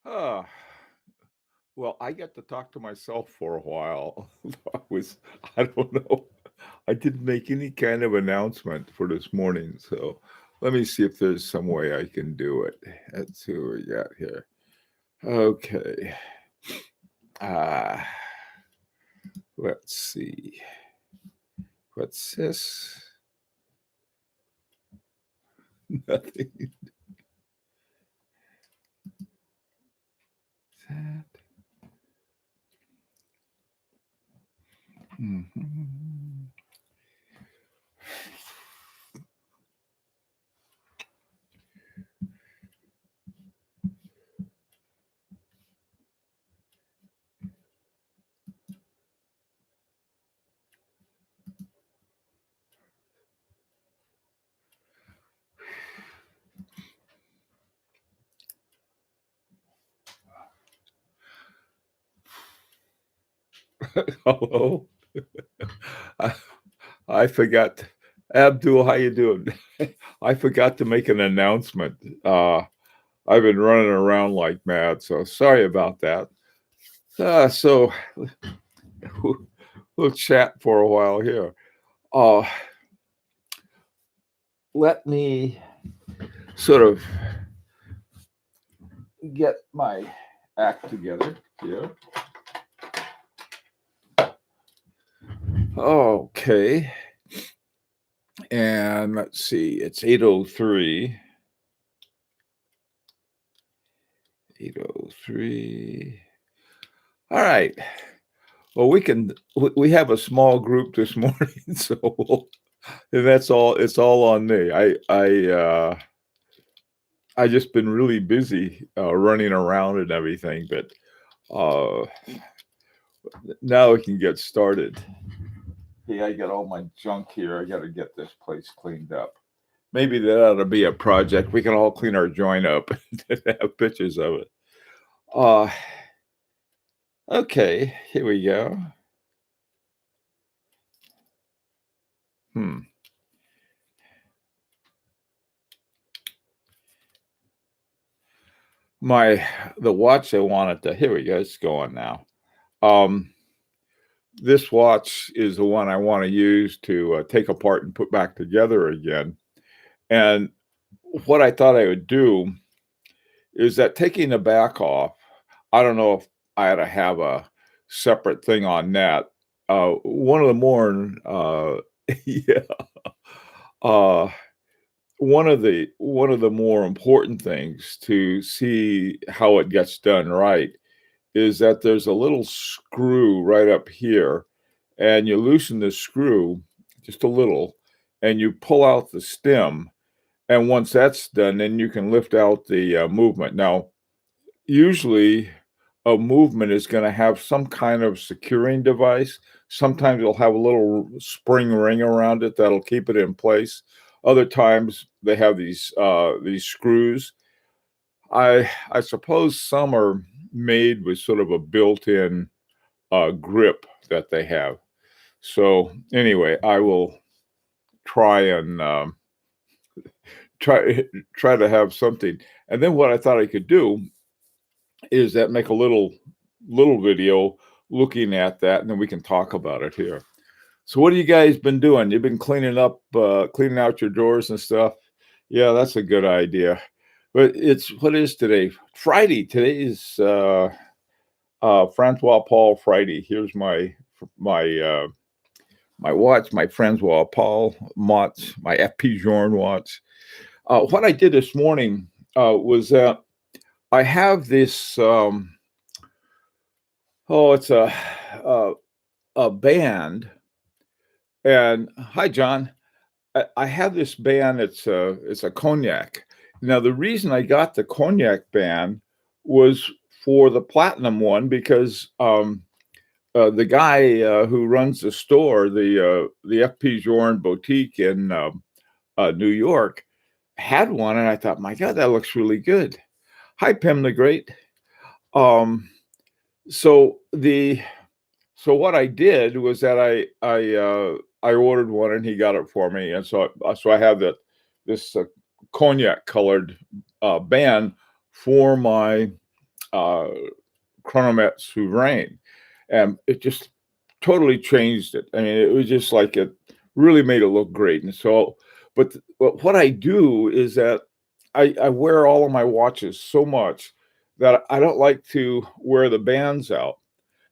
Ah, well, I get to talk to myself for a while. I don't know. I didn't make any kind of announcement for this morning, so let me see if there's some way I can do it. Let's see what we got here. Okay. Uh, let's see. What's this? Nothing. That. Mhm. Hello. I, I forgot. Abdul, how you doing? I forgot to make an announcement. I've been running around like mad, so sorry about that. So we'll, we'll chat for a while here. Uh, Let me sort of get my act together here. Okay, and let's see, it's 8:03. 8:03. All right. Well, we have a small group this morning, so and that's all. It's all on me. I just been really busy running around and everything, but uh, now we can get started. Hey, I got all my junk here. I got to get this place cleaned up. Maybe that ought to be a project. We can all clean our joint up and have pictures of it. Uh, okay, here we go. Hmm. My the watch I wanted to. Here we go. It's going now. Um, this watch is the one I want to use to take apart and put back together again. And what I thought I would do is that taking the back off, I don't know if I had to have a separate thing on that. One of the more, yeah, uh, one of the more important things to see how it gets done right is that there's a little screw right up here, and you loosen the screw just a little, and you pull out the stem. And once that's done, then you can lift out the movement. Now, usually, a movement is going to have some kind of securing device. Sometimes it'll have a little spring ring around it that'll keep it in place. Other times they have these screws. I suppose some are made with sort of a built-in grip that they have. So anyway, I will try and try try to have something. And then what I thought I could do is that make a little video looking at that, and then we can talk about it here. So what have you guys been doing? You've been cleaning out your drawers and stuff. Yeah, that's a good idea. But it's what is today? Friday. Today is Francois Paul Friday. Here's my my watch, my Francois Paul watch, my FP Journe watch. What I did this morning was that I have this. It's a a band. And hi, John. I have this band. It's a cognac. Now, the reason I got the cognac band was for the platinum one because the guy who runs the store, the FP Journe boutique in New York, had one, and I thought, my God, that looks really good. Hi, Pim the Great. Um, so the so what I did was that I ordered one and he got it for me, and so I have this cognac colored band for my uh, Chronomet Souverain, and it just totally changed it. I mean, it was just like it really made it look great. And so, but what I do is that I wear all of my watches so much that I don't like to wear the bands out.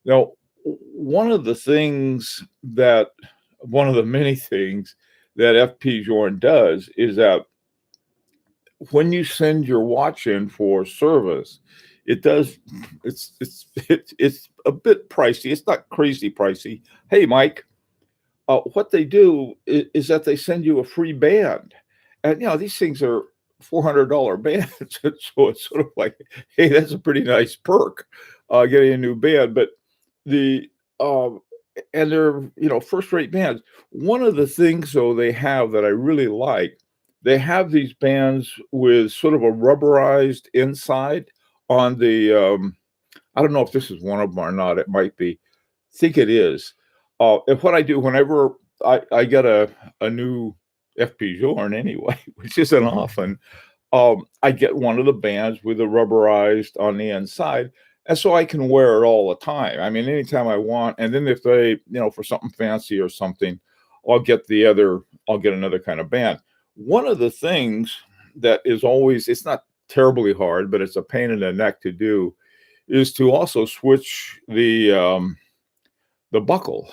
Now, one of the things that one of the many things that FP Journe does is that when you send your watch in for service, it does it's a bit pricey. It's not crazy pricey. Hey, Mike, what they do is that they send you a free band, and these things are $400 bands, so it's sort of like, hey, that's a pretty nice perk, getting a new band. But the and they're first rate bands. One of the things though they have that I really like, they have these bands with sort of a rubberized inside on the I don't know if this is one of them or not. It might be. I think it is. And what I do whenever I get a new FP Journe anyway, which isn't often, I get one of the bands with the rubberized on the inside, and so I can wear it all the time. I mean, anytime I want. And then if they, for something fancy or something, I'll get I'll get another kind of band. One of the things that is always, it's not terribly hard, but it's a pain in the neck to do, is to also switch the buckle.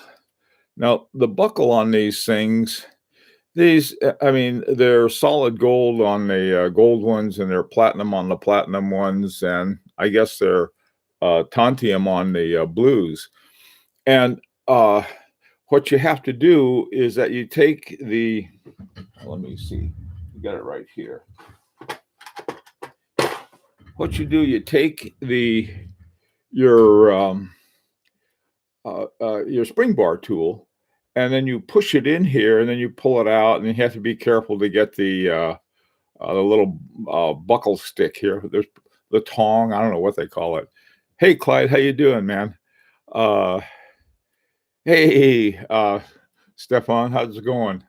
Now, the buckle on these things, I mean, they're solid gold on the gold ones, and they're platinum on the platinum ones, and I guess they're tantium on the blues. And what you have to do is that you take let me see, you got it right here. What you do, you take your spring bar tool, and then you push it in here, and then you pull it out, and you have to be careful to get the little buckle stick here. There's the tong. I don't know what they call it. Hey, Clyde, how you doing, man? Uh, hey, Stefan, how's it going?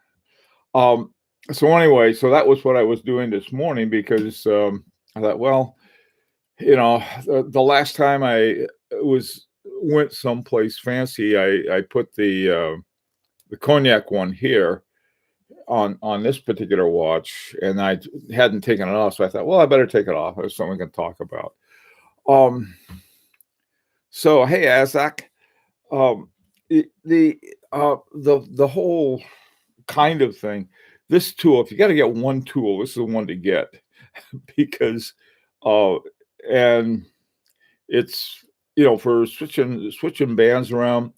So anyway, so that was what I was doing this morning because I thought, well, the last time I went someplace fancy, I put the cognac one here on this particular watch, and I hadn't taken it off, so I thought, well, I better take it off. There's something we can talk about. So hey, Azak, the whole kind of thing. This tool, if you got to get one tool, this is the one to get because and it's for switching bands around.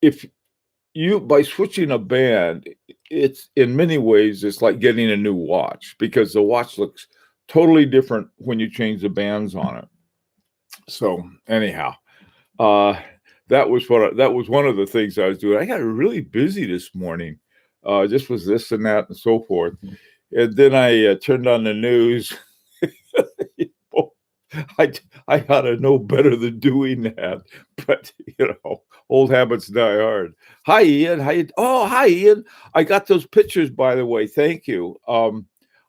If by switching a band, it's in many ways it's like getting a new watch because the watch looks totally different when you change the bands on it. So anyhow, that was one of the things I was doing. I got really busy this morning. Just was this and that and so forth. And then I turned on the news. I ought to know better than doing that, but old habits die hard. Hi, Ian. Hi, Ian. I got those pictures, by the way. Thank you.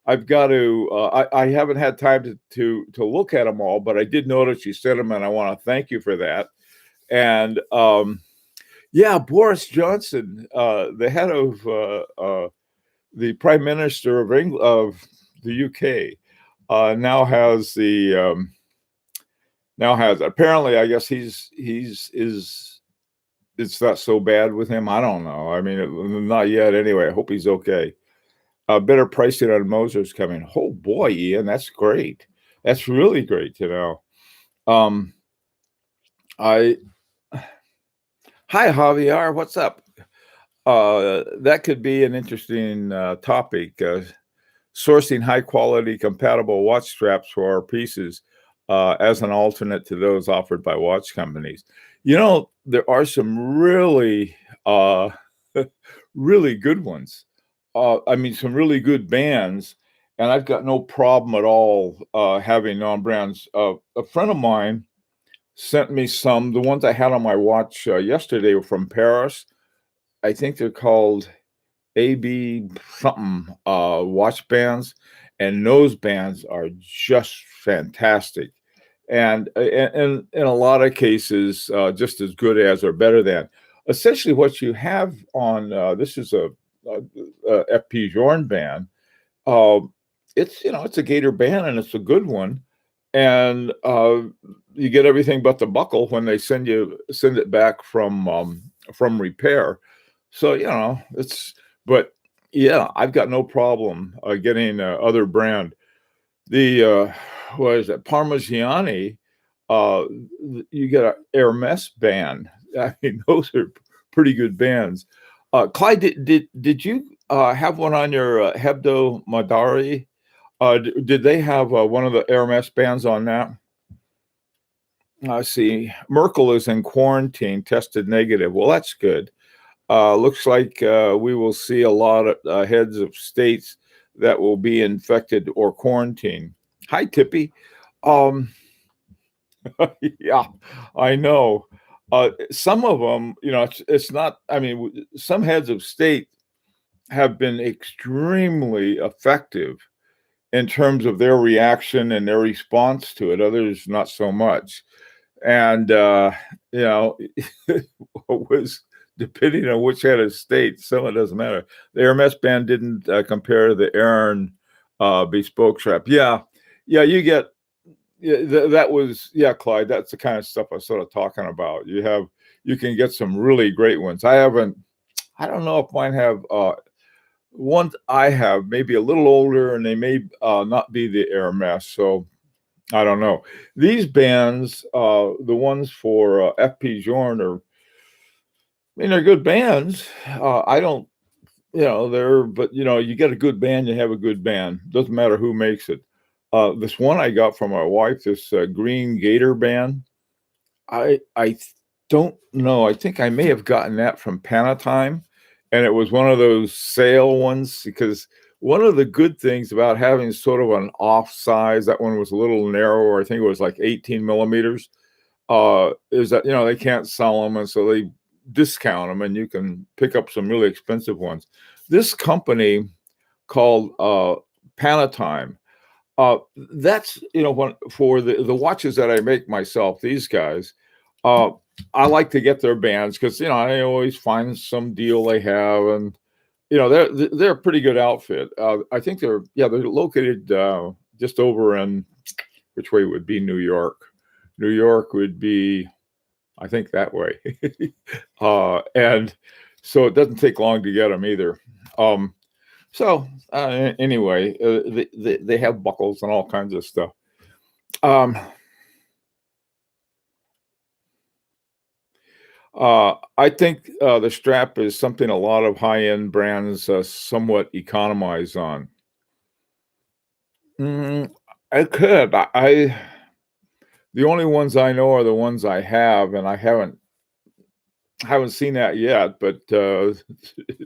I've got to. I haven't had time to look at them all, but I did notice you sent them, and I want to thank you for that. And yeah, Boris Johnson, the head of the Prime Minister of the UK, now has apparently, I guess it's not so bad with him. I don't know. I mean, not yet. Anyway, I hope he's okay. Better pricing on Moser's coming. Oh boy, Ian, that's great. That's really great to know. Hi Javier, what's up? That could be an interesting topic. Sourcing high quality compatible watch straps for our pieces as an alternate to those offered by watch companies. There are some really, really good ones. I mean, some really good bands, and I've got no problem at all having non-brands. A friend of mine sent me some. The ones I had on my watch yesterday were from Paris. I think they're called AB something watch bands, and those bands are just fantastic. and in a lot of cases, just as good as or better than. Essentially, what you have on this is a FP Jorn band. Uh, it's it's a Gator band and it's a good one, and you get everything but the buckle when they send it back from repair. So it's but yeah, I've got no problem getting other brand. The what is it, Parmigiani? Uh, you get a Hermes band. I mean, those are pretty good bands. Clyde, did you have one on your Hebdo Madari? Did they have one of the Hermes bands on that? I see. Merkel is in quarantine, tested negative. Well, that's good. Looks like we will see a lot of heads of states that will be infected or quarantined. Hi, Tippy. Um, yeah, I know. Some of them, it's not. I mean, some heads of state have been extremely effective in terms of their reaction and their response to it. Others, not so much. And you know, it was depending on which head of state. Some it doesn't matter. The Hermes band didn't compare to the Aaron bespoke strap. Yeah, yeah, you get. Yeah, that was Clyde. That's the kind of stuff I was sort of talking about. You can get some really great ones. I haven't. I don't know if mine have. Ones I have maybe a little older, and they may not be the Hermes. So I don't know. These bands, the ones for FP Jorn, are. I mean, they're good bands. I don't. They're. But you get a good band, you have a good band. Doesn't matter who makes it. This one I got from my wife, this Green Gator band. I don't know. I think I may have gotten that from Panatime, and it was one of those sale ones because one of the good things about having sort of an off size, that one was a little narrower. I think it was like 18 millimeters. Is that they can't sell them, and so they discount them, and you can pick up some really expensive ones. This company called Panatime. That's for the watches that I make myself. These guys, uh, I like to get their bands because I always find some deal they have, and they're a pretty good outfit. I think they're located just over in which way would be New York. New York would be, I think, that way, and so it doesn't take long to get them either. So anyway, they have buckles and all kinds of stuff. Um, I think the strap is something a lot of high-end brands somewhat economize on. Mm, I could. The only ones I know are the ones I have, and I haven't seen that yet. But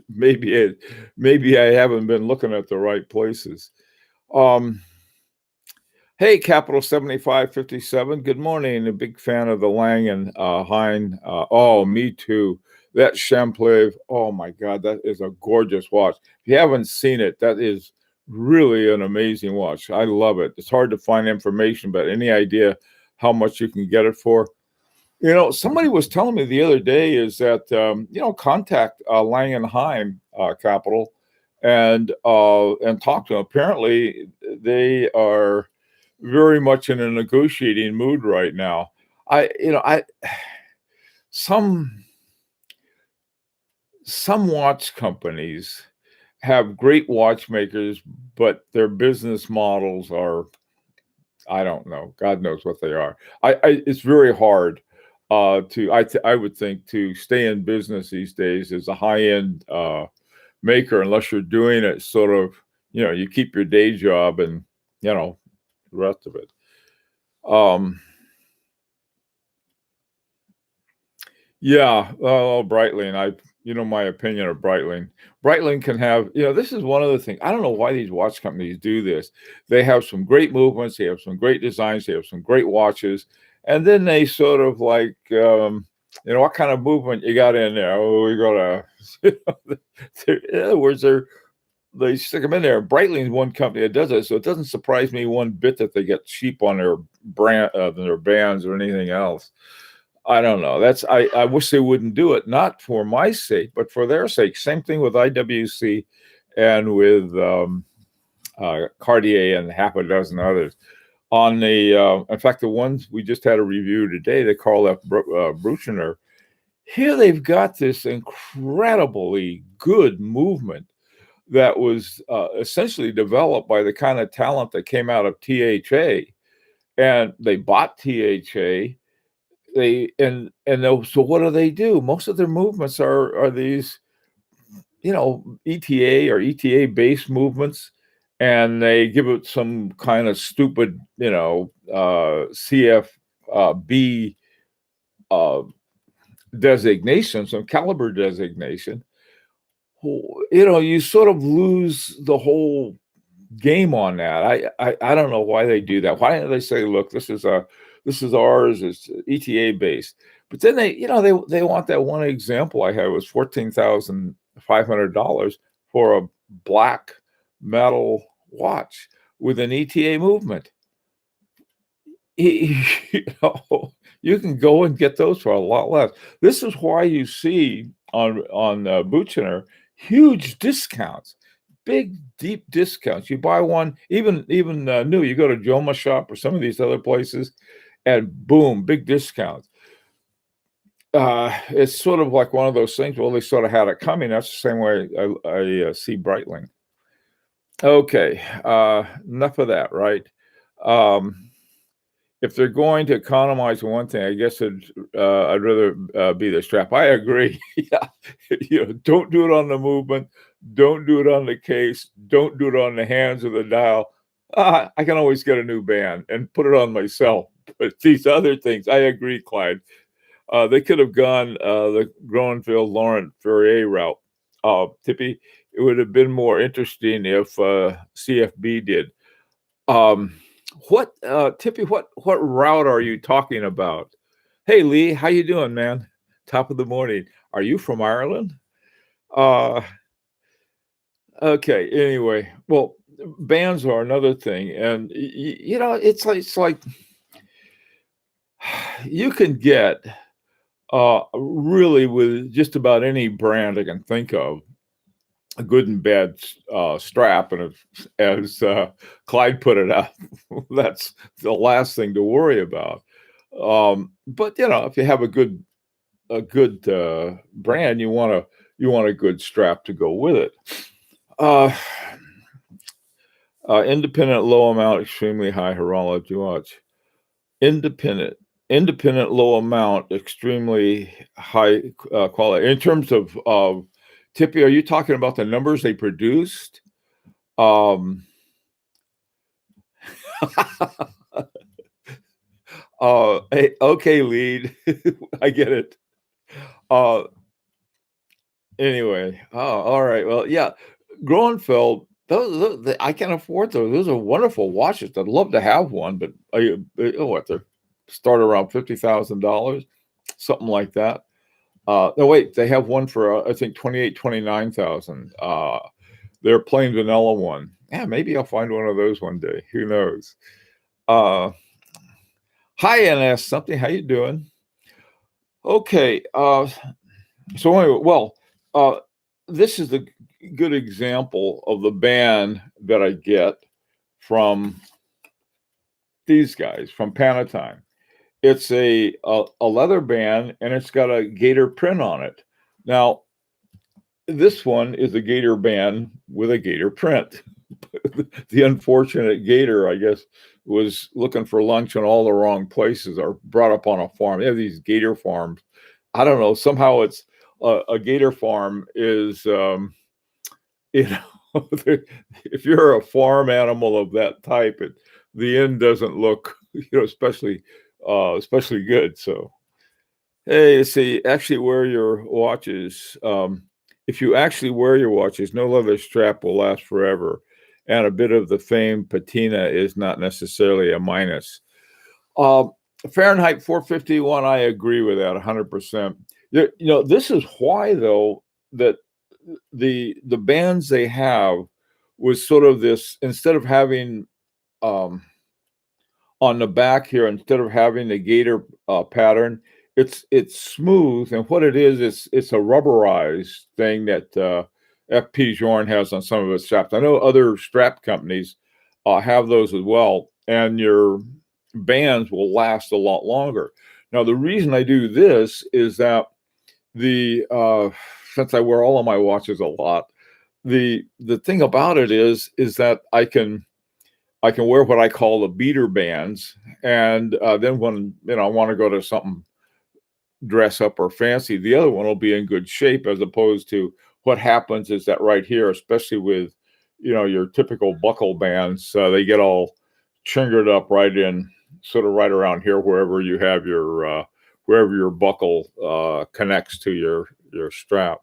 maybe maybe I haven't been looking at the right places. Um, Hey, Capital 7557. Good morning. A big fan of the Lang and Hein. Oh, me too. That Champlain. Oh my God, that is a gorgeous watch. If you haven't seen it, that is really an amazing watch. I love it. It's hard to find information, but any idea how much you can get it for? Somebody was telling me the other day is that contact Lang and Hein Capital and talk to them. Apparently, they are very much in a negotiating mood right now. I some watch companies have great watchmakers, but their business models are, I don't know. God knows what they are. It's very hard I would think to stay in business these days as a high end maker, unless you're doing it sort of, you keep your day job and the rest of it. Um, yeah, Breitling. My opinion of Breitling. Breitling can have, this is one of the things. I don't know why these watch companies do this. They have some great movements, they have some great designs, they have some great watches, and then they sort of like, what kind of movement you got in there? Oh, we got to, in other words, they stick them in there. Breitling's one company that does it, so it doesn't surprise me one bit that they get cheap on their brand, their bands or anything else. I don't know. I wish they wouldn't do it, not for my sake, but for their sake. Same thing with IWC and with Cartier and half a dozen others. On the, in fact, the ones we just had a review today, the Karl F. Bruchner, here they've got this incredibly good movement that was essentially developed by the kind of talent that came out of THA, and they bought THA. So what do? Most of their movements are these, ETA or ETA based movements, and they give it some kind of stupid, CFB designation, some caliber designation. You sort of lose the whole game on that. I don't know why they do that. Why don't they say, look, this is ours, it's ETA based. But then they want that one example I had was $14,500 for a black metal watch with an ETA movement. You can go and get those for a lot less. This is why you see on Buchener huge discounts, big deep discounts. You buy one, even new. You go to Joma Shop or some of these other places, and boom, big discounts. It's sort of like one of those things. Well, they sort of had it coming. That's the same way I see Breitling. Okay, enough of that, right? If they're going to economize one thing, I guess I'd rather be the strap. I agree. Yeah, don't do it on the movement. Don't do it on the case. Don't do it on the hands of the dial. I can always get a new band and put it on myself. But these other things, I agree, Clyde. They could have gone the Groeneveld Laurent Ferrier route. Tippy, it would have been more interesting if CFB did. Tippy, what route are you talking about? Hey, Lee, how you doing, man? Top of the morning. Are you from Ireland? Okay, anyway. Well, bands are another thing. And, it's like you can get really with just about any brand I can think of, a good and bad strap, and as Clyde put it out, that's the last thing to worry about. But if you have a good brand, you want a good strap to go with it. Independent low amount, extremely high horology watch. Independent low amount, extremely high quality. In terms of Tippy, are you talking about the numbers they produced? Hey, okay, lead. I get it. Anyway, all right. Well, yeah, Groeneveld. Those I can't afford those. Those are wonderful watches. I'd love to have one, but what they're start around $50,000, something like that. No, wait, they have one for I think 29,000. Their plain vanilla one. Yeah, maybe I'll find one of those one day. Who knows? Hi, NS something. How you doing? Okay. So anyway, well, this is the good example of the band that I get from these guys from Panatime. It's a leather band, and it's got a gator print on it. Now, this one is a gator band with a gator print. The unfortunate gator, I guess, was looking for lunch in all the wrong places, or brought up on a farm. They have these gator farms. I don't know. Somehow it's a gator farm is, if you're a farm animal of that type, the end doesn't look, especially good. So, hey, see, actually wear your watches. If you actually wear your watches, no leather strap will last forever. And a bit of the famed patina is not necessarily a minus. Fahrenheit 451, I agree with that 100%. This is why, though, that the bands they have was sort of this, instead of having um, on the back here, instead of having the gator pattern, it's smooth, and what it is, it's a rubberized thing that FP Journe has on some of its straps. I know other strap companies have those as well, and your bands will last a lot longer. Now, the reason I do this is that the since I wear all of my watches a lot, the thing about it is that I can wear what I call the beater bands, and then when I want to go to something dress up or fancy, the other one will be in good shape. As opposed to what happens is that right here, especially with your typical buckle bands, they get all chingered up right in, sort of right around here, wherever you have your wherever your buckle connects to your strap.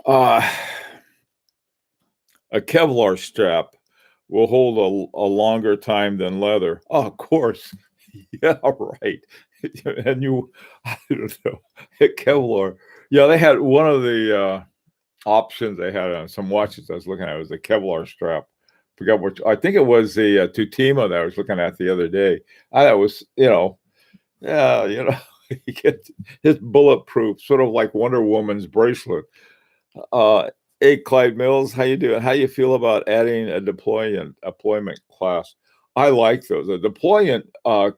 Uh, a Kevlar strap will hold a longer time than leather. Oh, of course. Yeah, right. And I don't know, Kevlar. Yeah, they had one of the options they had on some watches I was looking at was a Kevlar strap. Forgot which. I think it was the Tutima that I was looking at the other day. I thought it was, yeah, you get it's bulletproof, sort of like Wonder Woman's bracelet. Uh, hey, Clyde Mills, how you doing? How you feel about adding a deployment class? I like those. A deployment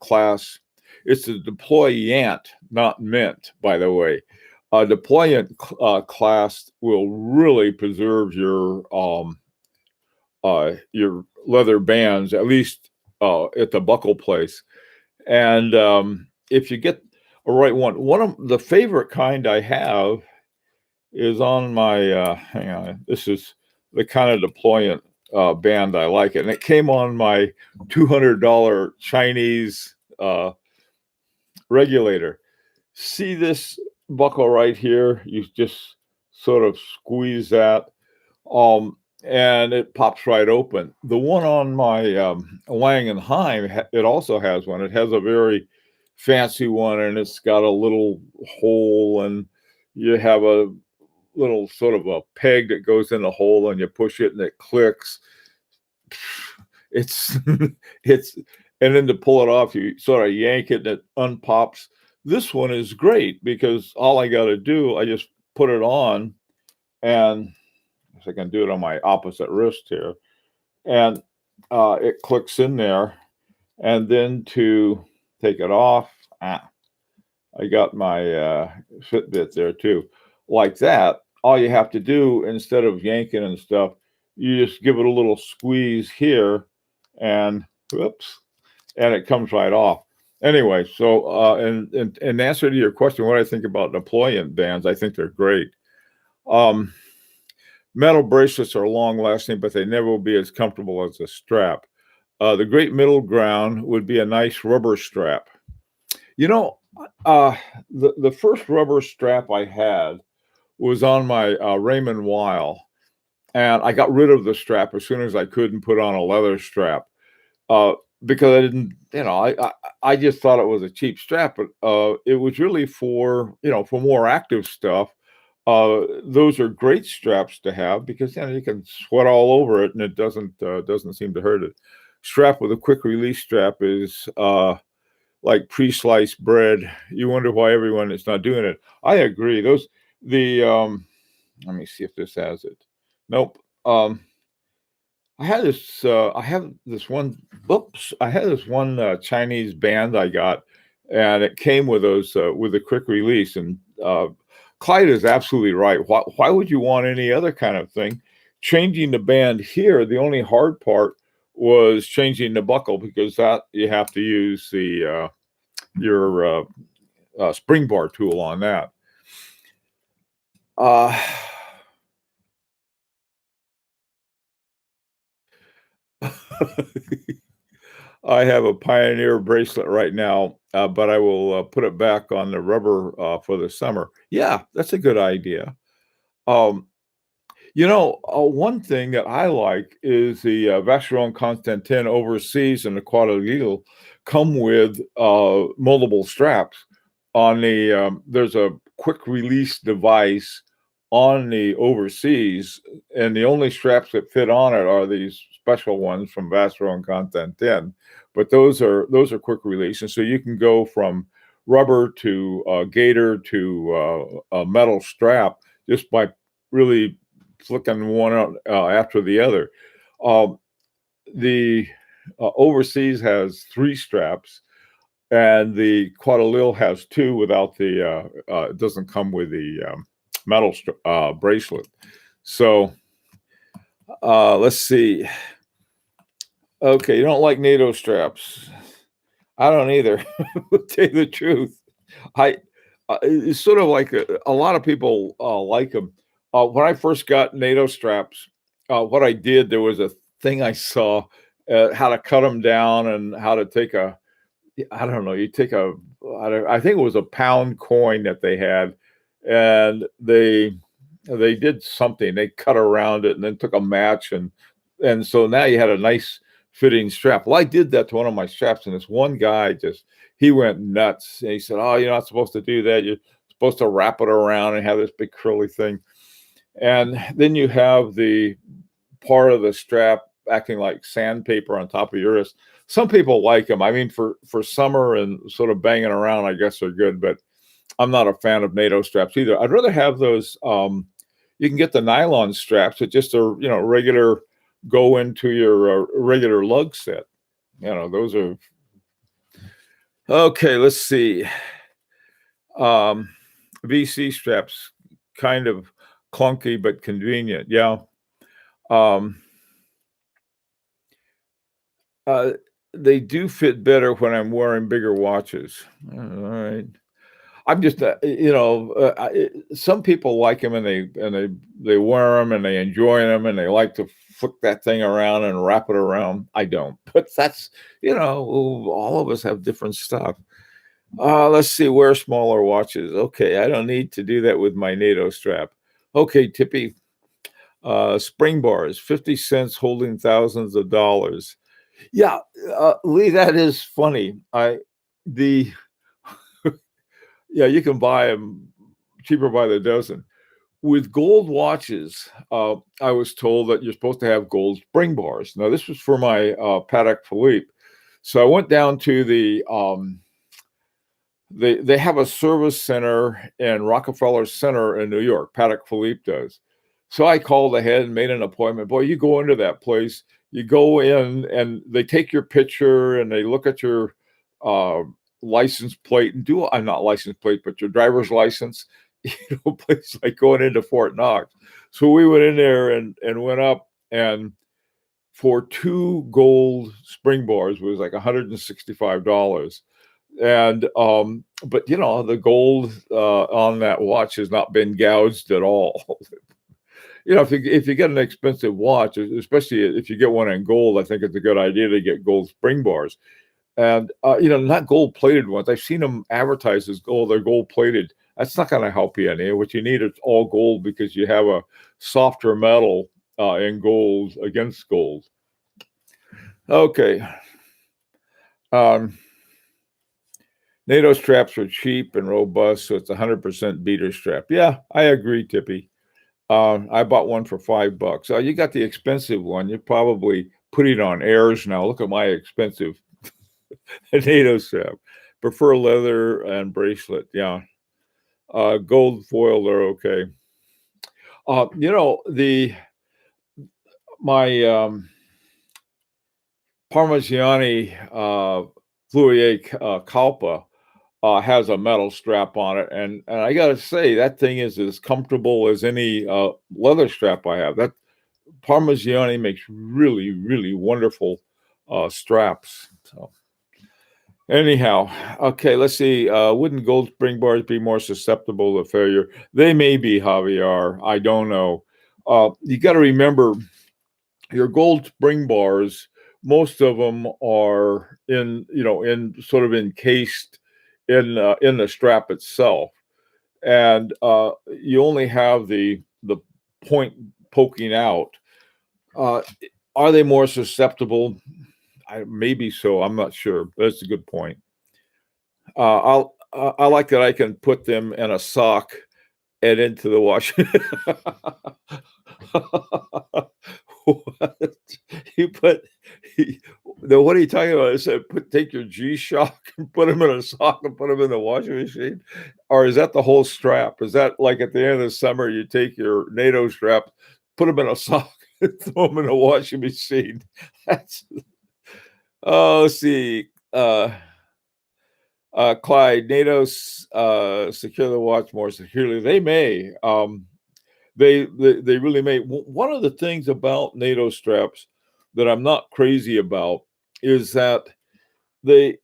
class, it's a deployant, not mint, by the way. A deployant class will really preserve your leather bands, at least at the buckle place. And if you get a right one of the favorite kind I have is on my hang on, this is the kind of deployant band I like it, and it came on my $200 Chinese regulator. See this buckle right here? You just sort of squeeze that, and it pops right open. The one on my Lang and Heim, it also has one. It has a very fancy one, and it's got a little hole, and you have a little sort of a peg that goes in the hole, and you push it, and it clicks. It's it's and then to pull it off, you sort of yank it, and it unpops. This one is great because all I got to do, I just put it on, and if I can do it on my opposite wrist here, and it clicks in there. And then to take it off, I got my Fitbit there too. Like that, all you have to do, instead of yanking and stuff, you just give it a little squeeze here, and whoops, and it comes right off. Anyway, so and in answer to your question, what I think about deployant bands, I think they're great. Metal bracelets are long lasting, but they never will be as comfortable as a strap. The great middle ground would be a nice rubber strap. You know, the first rubber strap I had was on my Raymond Weil, and I got rid of the strap as soon as I could and put on a leather strap uh, because I didn't, I just thought it was a cheap strap, but it was really for for more active stuff. Those are great straps to have because you can sweat all over it and it doesn't seem to hurt it. Strap with a quick release strap is like pre-sliced bread. You wonder why everyone is not doing it. I agree. Those the let me see if this has it. Nope. I have this one. Oops, I had this one Chinese band I got, and it came with those with a quick release. And Clyde is absolutely right. Why would you want any other kind of thing? Changing the band here, the only hard part was changing the buckle because that you have to use the your spring bar tool on that. Uh, I have a Pioneer bracelet right now, but I will put it back on the rubber for the summer. Yeah, that's a good idea. Um, one thing that I like is the Vacheron Constantin Overseas and the Quadrille come with multiple straps. On the there's a quick release device on the overseas, and the only straps that fit on it are these special ones from Vasro and Content 10. But those are quick release, and so you can go from rubber to gator to a metal strap just by really flicking one out after the other. Um, the overseas has 3 straps, and the Quadrille has 2 without the it doesn't come with the metal bracelet. So let's see. Okay, you don't like NATO straps. I don't either. To tell you the truth, I it's sort of like a lot of people like them. When I first got NATO straps, what I did, there was a thing I saw how to cut them down and how to take a, I don't know, you take a, I think it was a pound coin that they had, and they did something. They cut around it and then took a match, and so now you had a nice fitting strap. Well, I did that to one of my straps, and this one guy just, he went nuts. And he said, "Oh, you're not supposed to do that. You're supposed to wrap it around and have this big curly thing." And then you have the part of the strap acting like sandpaper on top of your wrist. Some people like them. I mean, for summer and sort of banging around, I guess they're good, but I'm not a fan of NATO straps either. I'd rather have those. You can get the nylon straps that just are, regular, go into your regular lug set. Those are okay. Let's see. VC straps, kind of clunky but convenient. Yeah. Um, they do fit better when I'm wearing bigger watches. All right. I'm just, some people like them, and they wear them and they enjoy them and they like to flick that thing around and wrap it around. I don't, but that's, all of us have different stuff. Let's see, wear smaller watches. Okay, I don't need to do that with my NATO strap. Okay, Tippy, spring bars, 50 cents holding thousands of dollars. Yeah, Lee, that is funny. The Yeah, you can buy them cheaper by the dozen. With gold watches, I was told that you're supposed to have gold spring bars. Now, this was for my Patek Philippe. So I went down to they have a service center in Rockefeller Center in New York. Patek Philippe does. So I called ahead and made an appointment. Boy, you go into that place, you go in and they take your picture and they look at your uh, license plate and do, I'm not license plate, but your driver's license, place like going into Fort Knox. So we went in there and went up, and for 2 gold spring bars was like $165. And but the gold on that watch has not been gouged at all. If you get an expensive watch, especially if you get one in gold, I think it's a good idea to get gold spring bars. And not gold plated ones. I've seen them advertised as gold. They're gold plated. That's not going to help you any. What you need is all gold, because you have a softer metal in gold against gold. Okay. NATO straps are cheap and robust, so it's 100% beater strap. Yeah, I agree, Tippy. I bought one for $5. You got the expensive one. You're probably putting on airs now. Look at my expensive NATO strap. Prefer leather and bracelet. Yeah. Gold foil are okay. My Parmigiani Fleurier Calpa has a metal strap on it, and I gotta say, that thing is as comfortable as any leather strap I have. That Parmigiani makes really, really wonderful straps. So anyhow, okay, let's see. Wouldn't gold spring bars be more susceptible to failure? They may be, Javier. I don't know. You got to remember, your gold spring bars, most of them are in sort of encased in the strap itself, and you only have the point poking out. Are they more susceptible? Maybe so. I'm not sure. That's a good point. I like that I can put them in a sock and into the washer. What? You put he no, what are you talking about? I said, take your G-Shock and put them in a sock and put them in the washing machine? Or is that the whole strap? Is that like at the end of the summer, you take your NATO strap, put them in a sock, and throw them in the washing machine? That's oh, let's see, Clyde, NATO's secure the watch more securely. They may. They really may. One of the things about NATO straps that I'm not crazy about is that they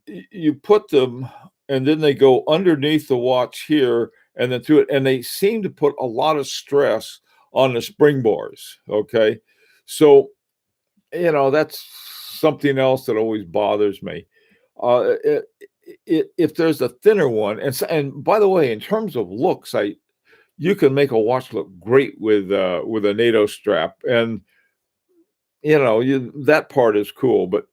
you put them and then they go underneath the watch here and then through it, and they seem to put a lot of stress on the spring bars. Okay, so that's something else that always bothers me. Uh, if there's a thinner one, and by the way, in terms of looks, you can make a watch look great with a NATO strap, and that part is cool. But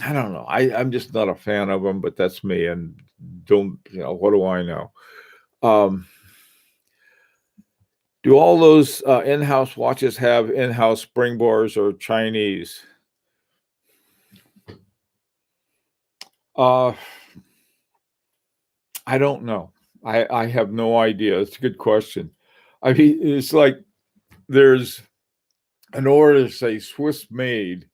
I don't know. I'm just not a fan of them. But that's me, and don't what do I know? Do all those in-house watches have in-house spring bars or Chinese? Uh, I don't know. I have no idea. It's a good question. I mean, it's like there's in order to say Swiss made,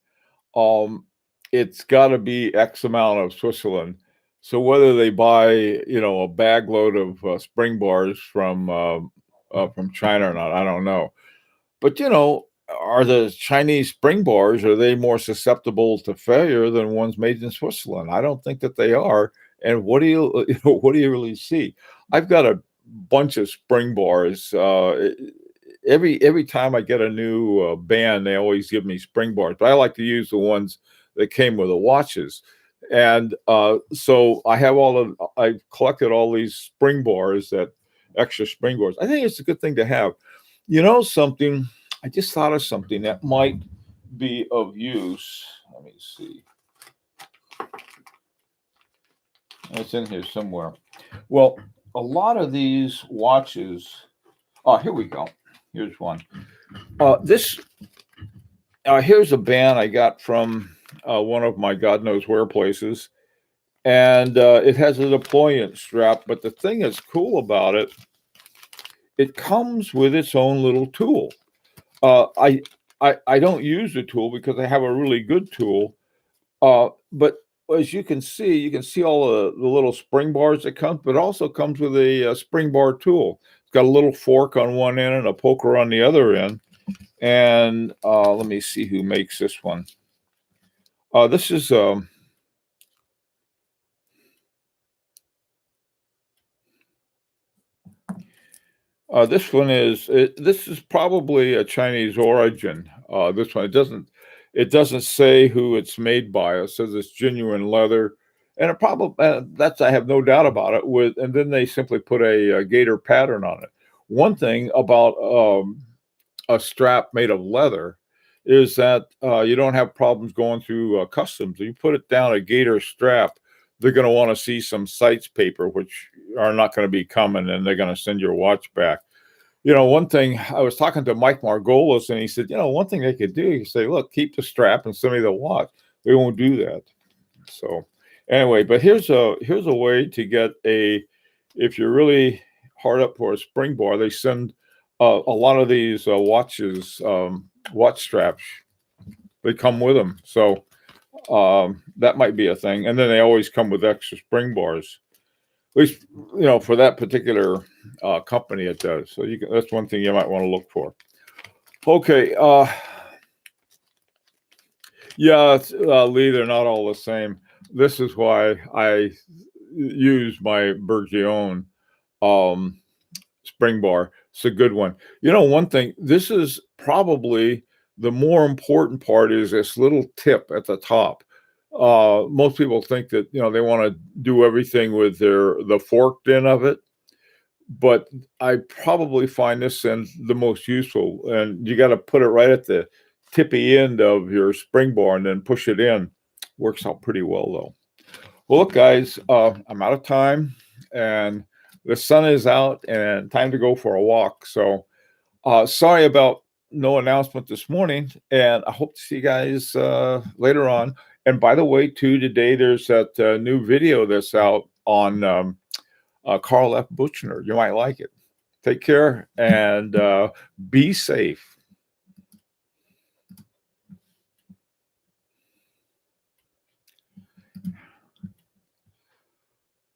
um, it's got to be X amount of Switzerland. So whether they buy, a bag load of spring bars from China or not, I don't know. But are the Chinese spring bars, are they more susceptible to failure than ones made in Switzerland? I don't think that they are. And what do you what do you really see? I've got a bunch of spring bars. Every time I get a new band, they always give me spring bars, but I like to use the ones that came with the watches. And so I've collected all these spring bars, that extra spring bars. I think it's a good thing to have. Something, I just thought of something that might be of use. Let me see. It's in here somewhere. Well, a lot of these watches. Oh, here we go. Here's one. This here's a band I got from one of my God knows where places, and it has a deployment strap. But the thing that's cool about it, it comes with its own little tool. Uh, I, I don't use the tool because I have a really good tool. But as you can see all the little spring bars that come, but it also comes with a spring bar tool. It's got a little fork on one end and a poker on the other end. And let me see who makes this one. This is this is probably a Chinese origin. This one it doesn't say who it's made by. It says it's genuine leather, and it probably that's I have no doubt about it. And then they simply put a gator pattern on it. One thing about a strap made of leather is that you don't have problems going through customs. You put it down a gator strap, they're going to want to see some sites paper, which are not going to be coming, and they're going to send your watch back. One thing, I was talking to Mike Margolis, and he said, one thing they could do, you say, look, keep the strap and send me the watch. They won't do that. So anyway, but here's a way to get if you're really hard up for a spring bar, they send a lot of these watches, watch straps. They come with them. So that might be a thing. And then they always come with extra spring bars. At least, for that particular company, it does. So that's one thing you might want to look for. Okay. Yeah, Lee, they're not all the same. This is why I use my Bergione spring bar. It's a good one. One thing, this is probably the more important part, is this little tip at the top. Most people think that they want to do everything with the forked end of it, but I probably find this end the most useful. And you got to put it right at the tippy end of your spring bar and then push it in. Works out pretty well though. Well, look, guys, I'm out of time, and the sun is out and time to go for a walk. So, sorry about no announcement this morning, and I hope to see you guys later on. And by the way, too, today there's that new video that's out on Carl F. Buchner. You might like it. Take care and be safe.